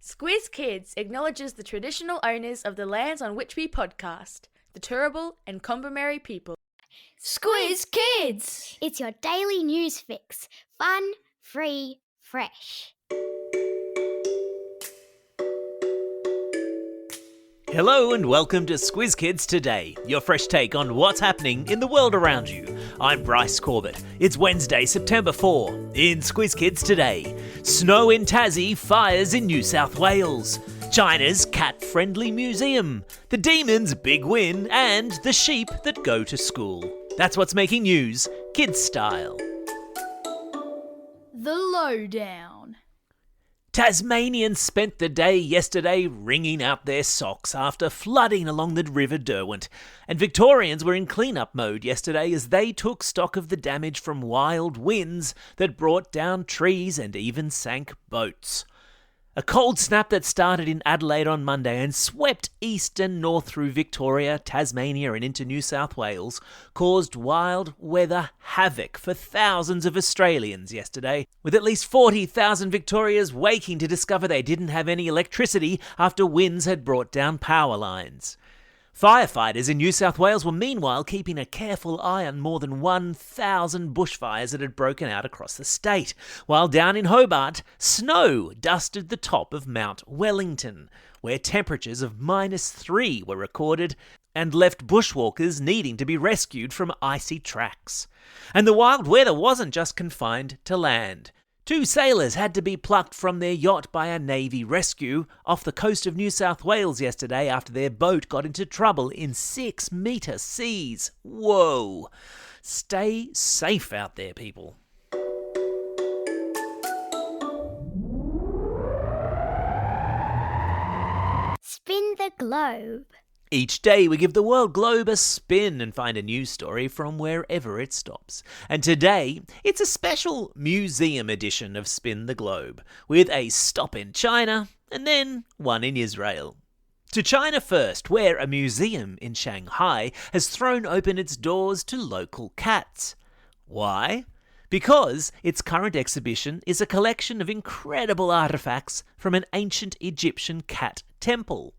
Squiz Kids acknowledges the traditional owners of the lands on which we podcast, the Turrbal and Kombumerri people. Squiz Kids! It's your daily news fix. Fun, free, fresh. Hello and welcome to Squiz Kids Today, your fresh take on what's happening in the world around you. I'm Bryce Corbett. It's Wednesday, September 4. In Squiz Kids Today, snow in Tassie, fires in New South Wales, China's cat-friendly museum, the Demons' big win, and the sheep that go to school. That's what's making news, kids style. The Lowdown. Tasmanians spent the day yesterday wringing out their socks after flooding along the River Derwent, and Victorians were in clean-up mode yesterday as they took stock of the damage from wild winds that brought down trees and even sank boats. A cold snap that started in Adelaide on Monday and swept east and north through Victoria, Tasmania and into New South Wales caused wild weather havoc for thousands of Australians yesterday, with at least 40,000 Victorians waking to discover they didn't have any electricity after winds had brought down power lines. Firefighters in New South Wales were meanwhile keeping a careful eye on more than 1,000 bushfires that had broken out across the state, while down in Hobart, snow dusted the top of Mount Wellington, where temperatures of -3 were recorded and left bushwalkers needing to be rescued from icy tracks. And the wild weather wasn't just confined to land. 2 sailors had to be plucked from their yacht by a Navy rescue off the coast of New South Wales yesterday after their boat got into trouble in 6-metre seas. Whoa! Stay safe out there, people. Spin the globe. Each day we give the world globe a spin and find a news story from wherever it stops. And today, it's a special museum edition of Spin the Globe, with a stop in China and then one in Israel. To China first, where a museum in Shanghai has thrown open its doors to local cats. Why? Because its current exhibition is a collection of incredible artefacts from an ancient Egyptian cat temple.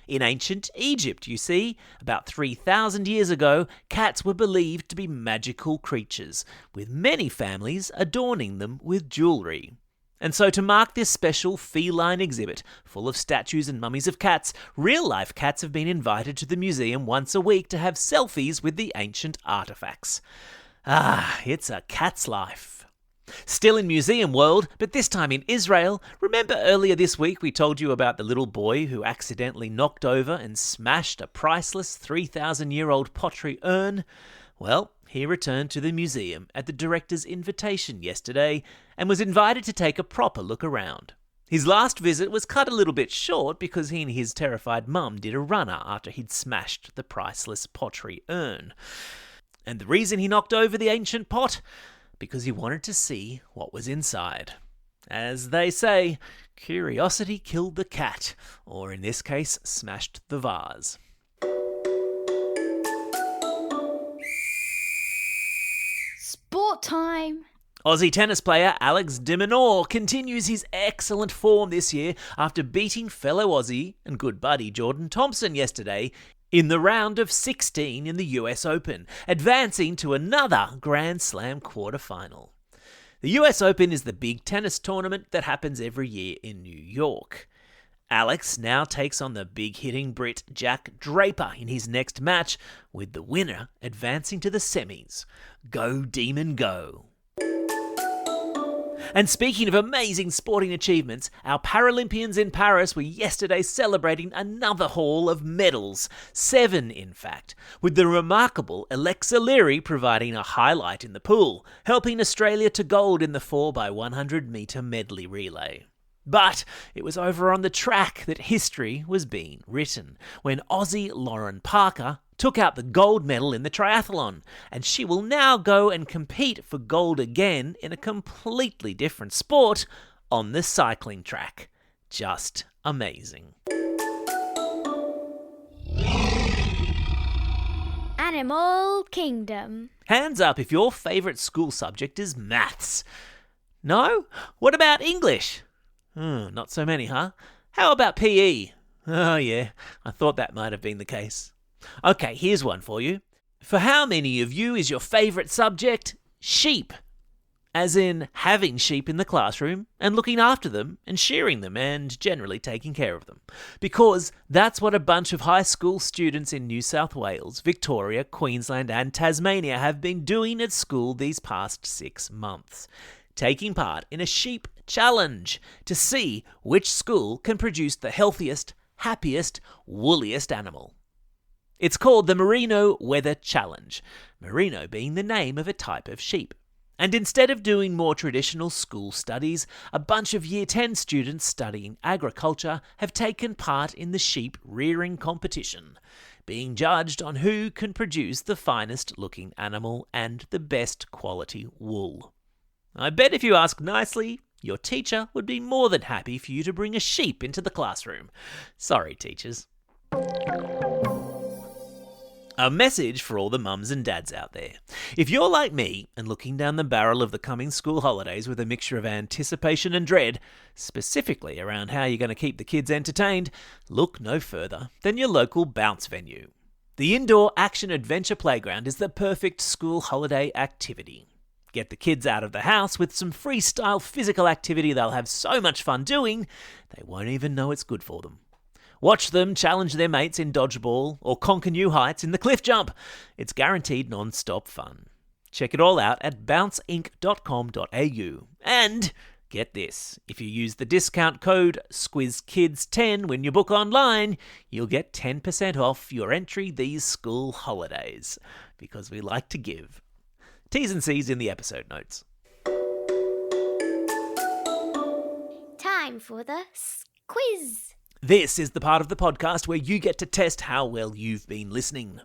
In ancient Egypt, you see, about 3,000 years ago, cats were believed to be magical creatures, with many families adorning them with jewellery. And so to mark this special feline exhibit, full of statues and mummies of cats, real-life cats have been invited to the museum once a week to have selfies with the ancient artefacts. Ah, it's a cat's life. Still in museum world, but this time in Israel, remember earlier this week we told you about the little boy who accidentally knocked over and smashed a priceless 3,000-year-old pottery urn? Well, he returned to the museum at the director's invitation yesterday and was invited to take a proper look around. His last visit was cut a little bit short because he and his terrified mum did a runner after he'd smashed the priceless pottery urn. And the reason he knocked over the ancient pot? Because he wanted to see what was inside. As they say, curiosity killed the cat, or in this case, smashed the vase. Sport time! Aussie tennis player Alex de Minaur continues his excellent form this year after beating fellow Aussie and good buddy Jordan Thompson yesterday in the round of 16 in the US Open, advancing to another Grand Slam quarterfinal. The US Open is the big tennis tournament that happens every year in New York. Alex now takes on the big-hitting Brit Jack Draper in his next match, with the winner advancing to the semis. Go Demon Go! And speaking of amazing sporting achievements, our Paralympians in Paris were yesterday celebrating another haul of medals, 7 in fact, with the remarkable Alexa Leary providing a highlight in the pool, helping Australia to gold in the 4x100 metre medley relay. But it was over on the track that history was being written, when Aussie Lauren Parker took out the gold medal in the triathlon, and she will now go and compete for gold again in a completely different sport on the cycling track. Just amazing. Animal Kingdom. Hands up if your favourite school subject is maths. No? What about English? Not so many, huh? How about PE? Oh yeah, I thought that might have been the case. Okay, here's one for you. For how many of you is your favourite subject sheep? As in having sheep in the classroom and looking after them and shearing them and generally taking care of them. Because that's what a bunch of high school students in New South Wales, Victoria, Queensland and Tasmania have been doing at school these past 6 months. Taking part in a sheep challenge to see which school can produce the healthiest, happiest, woolliest animal. It's called the Merino Weather Challenge, merino being the name of a type of sheep. And instead of doing more traditional school studies, a bunch of Year 10 students studying agriculture have taken part in the sheep rearing competition, being judged on who can produce the finest looking animal and the best quality wool. I bet if you ask nicely, your teacher would be more than happy for you to bring a sheep into the classroom. Sorry, teachers. A message for all the mums and dads out there. If you're like me and looking down the barrel of the coming school holidays with a mixture of anticipation and dread, specifically around how you're going to keep the kids entertained, look no further than your local bounce venue. The indoor action adventure playground is the perfect school holiday activity. Get the kids out of the house with some freestyle physical activity they'll have so much fun doing, they won't even know it's good for them. Watch them challenge their mates in dodgeball or conquer new heights in the cliff jump. It's guaranteed non-stop fun. Check it all out at bounceinc.com.au. And get this, if you use the discount code SquizKids10 when you book online, you'll get 10% off your entry these school holidays, because we like to give. T's and C's in the episode notes. Time for the quiz. This is the part of the podcast where you get to test how well you've been listening.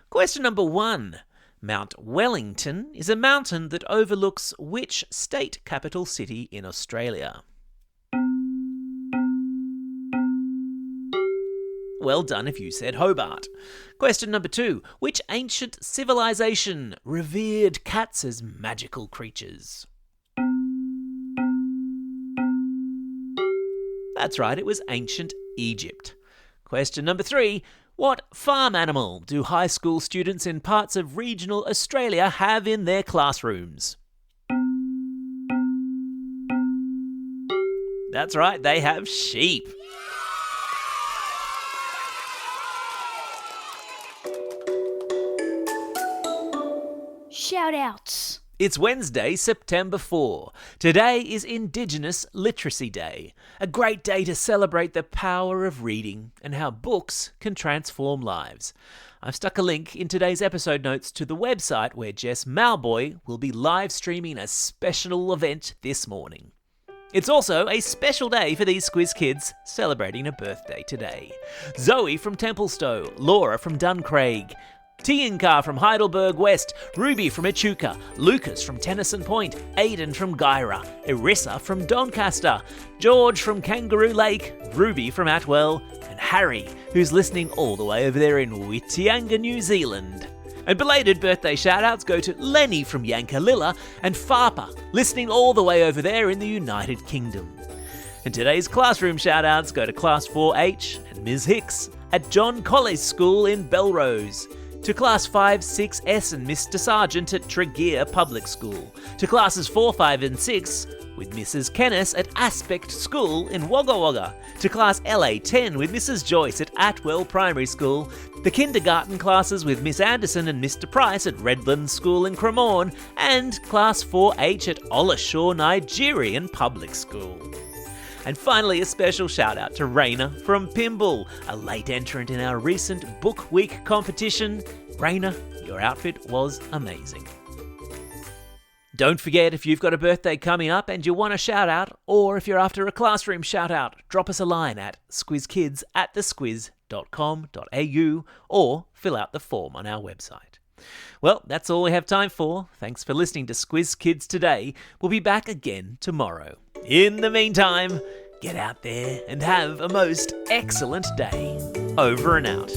Question number 1. Mount Wellington is a mountain that overlooks which state capital city in Australia? Well done if you said Hobart. Question number 2. Which ancient civilization revered cats as magical creatures? That's right, it was ancient Egypt. Question number 3. What farm animal do high school students in parts of regional Australia have in their classrooms? That's right, they have sheep. Shout-outs. It's Wednesday, September 4. Today is Indigenous Literacy Day, a great day to celebrate the power of reading and how books can transform lives. I've stuck a link in today's episode notes to the website where Jess Malboy will be live streaming a special event this morning. It's also a special day for these Squiz kids celebrating a birthday today. Zoe from Templestowe, Laura from Duncraig, Tianka from Heidelberg West, Ruby from Echuca, Lucas from Tennyson Point, Aidan from Guyra, Erissa from Doncaster, George from Kangaroo Lake, Ruby from Atwell, and Harry, who's listening all the way over there in Whitianga, New Zealand. And belated birthday shout-outs go to Lenny from Yankalilla and Farpa, listening all the way over there in the United Kingdom. And today's classroom shout-outs go to Class 4H and Ms Hicks at John College School in Belrose, to Class 5, 6S and Mr Sargent at Tregear Public School, to Classes 4, 5 and 6 with Mrs Kennis at Aspect School in Wagga Wagga, to Class LA10 with Mrs Joyce at Atwell Primary School, the kindergarten classes with Miss Anderson and Mr Price at Redland School in Cremorne, and Class 4H at Olashaw Nigerian Public School. And finally, a special shout out to Raina from Pimble, a late entrant in our recent Book Week competition. Raina, your outfit was amazing. Don't forget, if you've got a birthday coming up and you want a shout out, or if you're after a classroom shout out, drop us a line at squizkids@thesquiz.com.au or fill out the form on our website. Well, that's all we have time for. Thanks for listening to Squiz Kids today. We'll be back again tomorrow. In the meantime, get out there and have a most excellent day. Over and out.